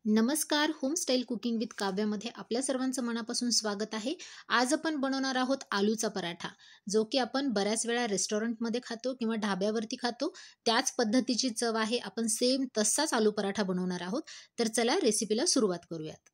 नमस्कार. होमस्टाईल cooking with काव्यामध्ये आपल्या सर्वांचं मनापासून स्वागत आहे. आज आपण बनवणार आहोत आलूचा पराठा, जो की आपण बऱ्याच वेळा रेस्टॉरंटमध्ये खातो किंवा ढाब्यावरती खातो. त्याच पद्धतीची चव आहे. आपण सेम तसाच आलू पराठा बनवणार आहोत. तर चला रेसिपीला सुरुवात करूयात.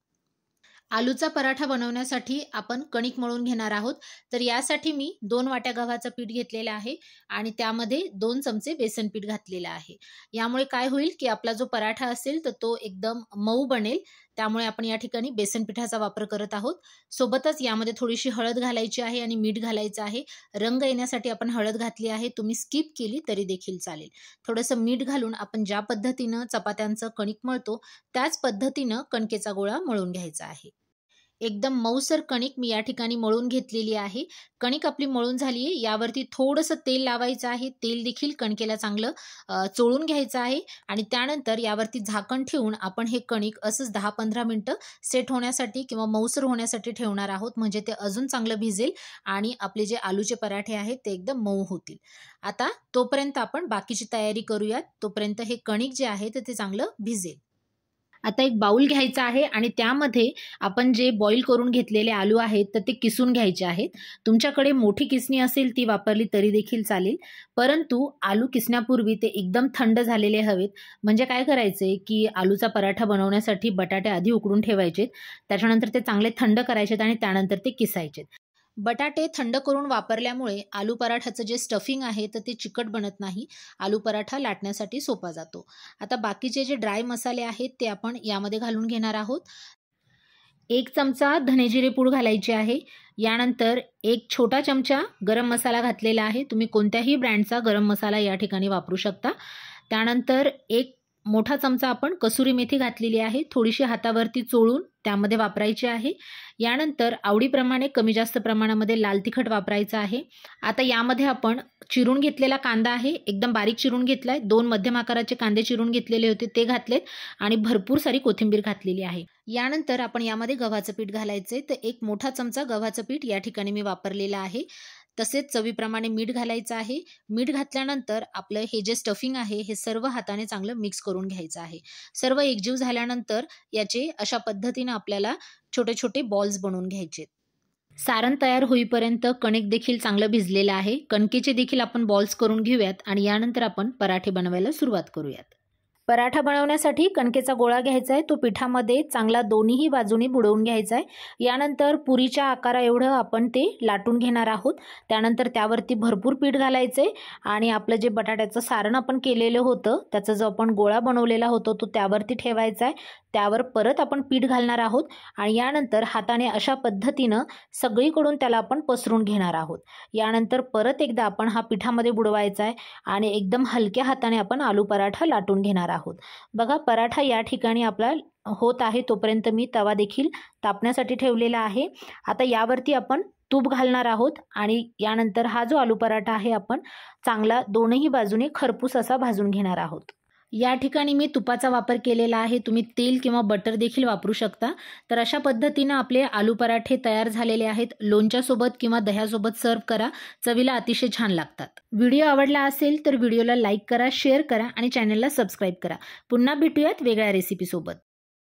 आलूचा पराठा बनवण्यासाठी आपण कणिक मळून घेणार आहोत. तर यासाठी मी 2 वाट्या गव्हाचं पीठ घेतलेलं आहे आणि त्यामध्ये 2 चमचे बेसन पीठ घातलेलं आहे. यामुळे काय होईल की आपला जो पराठा असेल तर तो एकदम मऊ बनेल. त्यामुळे आपण या ठिकाणी बेसन पिठाचा वापर करत आहोत. सोबतच यामध्ये थोडीशी हळद घालायची आहे आणि मीठ घालायचं आहे. रंग येण्यासाठी आपण हळद घातली आहे. तुम्ही स्किप केली तरी देखील चालेल. थोडंसं मीठ घालून आपण ज्या पद्धतीनं चपात्यांचं कणिक मळतो त्याच पद्धतीनं कणकेचा गोळा मळून घ्यायचा आहे. एकदम मऊसर कणिक मी या ठिकाणी मळून घेतलेली आहे. कणिक आपली मळून झाली आहे. यावरती थोडंसं तेल लावायचं आहे. तेल देखील कणकेला चांगलं चोळून घ्यायचं आहे आणि त्यानंतर यावरती झाकण ठेवून आपण हे कणिक असंच 10-15 मिनिटं सेट होण्यासाठी किंवा मऊसर होण्यासाठी ठेवणार आहोत. म्हणजे ते अजून चांगलं भिजेल आणि आपले जे आलूचे पराठे आहेत ते एकदम मऊ होतील. आता तोपर्यंत आपण बाकीची तयारी करूयात. तोपर्यंत हे कणिक जे आहे ते चांगलं भिजेल. आता एक बाउल घ्यायचा आहे आणि त्यामध्ये आपण जे बॉईल करून घेतलेले आलू आहेत तर ते किसून घ्यायचे आहेत. तुमच्याकडे मोठी किसणी असेल ती वापरली तरी देखील चालेल. परंतु आलू किसण्यापूर्वी ते एकदम थंड झालेले हवेत. म्हणजे काय करायचे की आलूचा पराठा बनवण्यासाठी बटाटे आधी उकडून ठेवायचे. त्याच्यानंतर ते चांगले थंड करायचे आणि त्यानंतर ते किसायचे. बटाटे थंड करून वापरल्यामुळे आलू पराठाचं जे स्टफिंग आहे तर ते चिकट बनत नाही. आलू पराठा लाटण्यासाठी सोपा जातो. आता बाकीचे जे ड्राय मसाले आहेत ते आपण यामध्ये घालून घेणार आहोत. 1 चमचा धने-जिरे पूड घालायची आहे. यानंतर 1 छोटा चमचा गरम मसाला घातलेला आहे. तुम्ही कोणत्याही ब्रँडचा गरम मसाला या ठिकाणी वापरू शकता. त्यानंतर 1 मोठा चमचा आपण कसुरी मेथी घातलेली आहे. थोडीशी हातावरती चोळून त्यामध्ये वापरायची आहे. यानंतर आवडीप्रमाणे कमी जास्त प्रमाणामध्ये लाल तिखट वापरायचं आहे. आता यामध्ये आपण चिरून घेतलेला कांदा आहे, एकदम बारीक चिरून घेतलाय. 2 मध्यम आकाराचे कांदे चिरून घेतलेले होते ते घातलेत आणि भरपूर सारी कोथिंबीर घातलेली आहे. यानंतर आपण यामध्ये गव्हाचं पीठ घालायचे. तर 1 मोठा चमचा गव्हाचं पीठ या ठिकाणी मी वापरलेलं आहे. तसेच चवीप्रमाणे मीठ घालायचं आहे. मीठ घातल्यानंतर आपलं हे जे स्टफिंग आहे हे सर्व हाताने चांगलं मिक्स करून घ्यायचं आहे. सर्व एकजीव झाल्यानंतर याचे अशा पद्धतीनं आपल्याला छोटे छोटे बॉल्स बनवून घ्यायचे. सारण तयार होईपर्यंत कणिक देखील चांगलं भिजलेलं आहे. कणकेचे देखील आपण बॉल्स करून घेऊयात आणि यानंतर आपण पराठे बनवायला सुरुवात करूयात. पराठा बनवण्यासाठी कणकेचा गोळा घ्यायचा आहे. तो पिठामध्ये चांगला दोन्ही बाजूनी बुडवून घ्यायचा आहे. यानंतर पुरीच्या आकारा एवढं आपण ते लाटून घेणार आहोत. त्यानंतर त्यावरती भरपूर पीठ घालायचे आणि आपलं जे बटाट्याचं सारण आपण केलेलं होतं त्याचा जो आपण गोळा बनवलेला होता तो त्यावरती ठेवायचा आहे. त्यावर परत आपण पीठ घालणार आहोत आणि यानंतर हाताने अशा पद्धतीनं सगळीकडून त्याला आपण पसरून घेणार आहोत. यानंतर परत एकदा आपण हा पिठामध्ये बुडवायचा आहे आणि एकदम हलक्या हाताने आपण आलू पराठा लाटून घेणार आहोत. बघा पराठा या ठिकाणी आपला होत आहे तोपर्यंत मी तवा देखील तापण्यासाठी ठेवलेला आहे. आता यावरती आपण तूप घालणार आहोत आणि यानंतर हा जो आलू पराठा आहे आपण चांगला दोनही बाजूने खरपूस असा भाजून घेणार आहोत. या ठिकाणी मी तुपाचा वापर केलेला आहे. तुम्ही तेल किंवा बटर देखील वापरू शकता. तर अशा पद्धतीनं आपले आलू पराठे तयार झालेले आहेत. लोणच्यासोबत किंवा दह्यासोबत सर्व करा. चवीला अतिशय छान लागतात. व्हिडिओ आवडला असेल तर व्हिडिओला लाईक करा, शेअर करा आणि चॅनलला सबस्क्राईब करा. पुन्हा भेटूयात वेगळ्या रेसिपीसोबत.